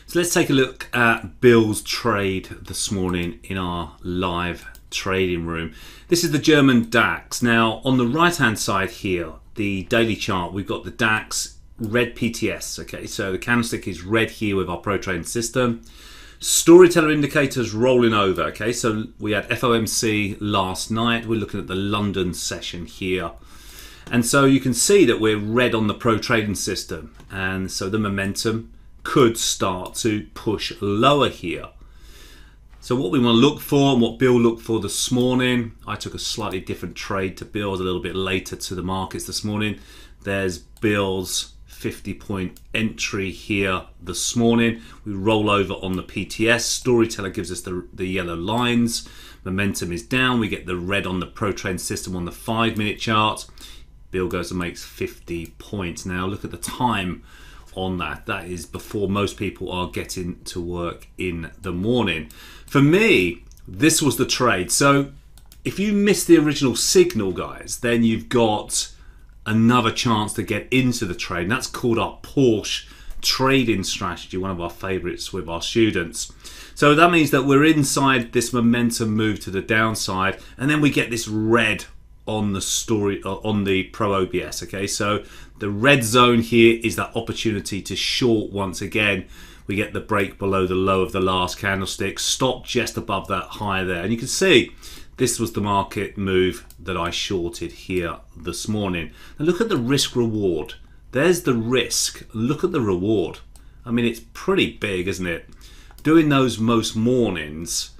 So let's take a look at Bill's trade this morning in our live trading room. This is the German DAX. Now on the right hand side here, the daily chart, we've got the DAX red PTS. Okay, so the candlestick is red here with our pro trading system. Storyteller indicators rolling over. Okay, so we had FOMC last night. We're looking at the London session here. And so you can see that we're red on the pro trading system. And so the momentum could start to push lower here. So what we want to look for and what Bill looked for this morning, I took a slightly different trade to Bill's a little bit later to the markets this morning. There's Bill's 50-point entry here this morning. We roll over on the PTS. Storyteller gives us the yellow lines. Momentum is down. We get the red on the pro trading system on the 5-minute chart. Bill goes and makes 50 points. Now look at the time on that. That is before most people are getting to work in the morning. For me, this was the trade. So if you miss the original signal, guys, then you've got another chance to get into the trade. And that's called our Porsche trading strategy, one of our favorites with our students. So that means that we're inside this momentum move to the downside, and then we get this red on the story on the pro OBS. Okay, so the red zone here is that opportunity to short once again. We get the break below the low of the last candlestick, stop just above that high there, and you can see this was the market move that I shorted here this morning. And look at the risk reward. There's the risk, look at the reward. I mean, it's pretty big, isn't it? Doing those most mornings,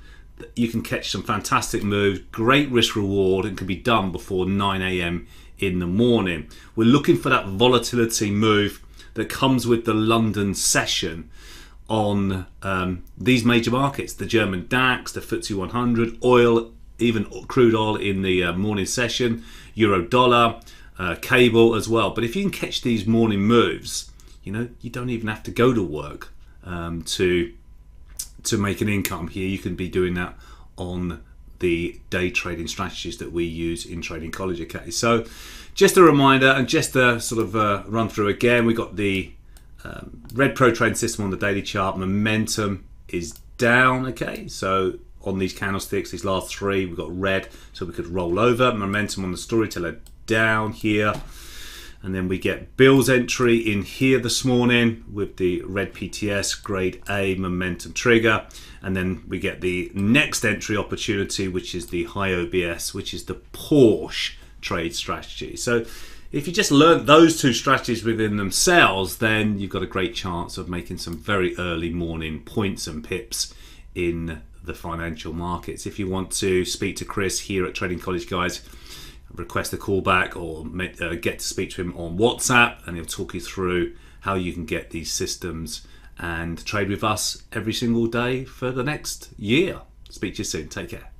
you can catch some fantastic moves, great risk reward, and can be done before 9 AM in the morning. We're looking for that volatility move that comes with the London session on these major markets, the German DAX, the FTSE 100, oil, even crude oil in the morning session, euro dollar, cable as well. But if you can catch these morning moves, you know, you don't even have to go to work to make an income here. You can be doing that on the day trading strategies that we use in Trading College. Okay, so just a reminder and just a sort of run through again, we got the red pro trading system on the daily chart. Momentum is down. Okay, so on these candlesticks, these last three, we've got red, so we could roll over. Momentum on the Storyteller down here. And then we get Bill's entry in here this morning with the red PTS, grade A momentum trigger. And then we get the next entry opportunity, which is the high OBS, which is the Porsche trade strategy. So if you just learn those two strategies within themselves, then you've got a great chance of making some very early morning points and pips in the financial markets. If you want to speak to Chris here at Trading College, guys, request a call back or get to speak to him on WhatsApp, and he'll talk you through how you can get these systems and trade with us every single day for the next year. Speak to you soon. Take care.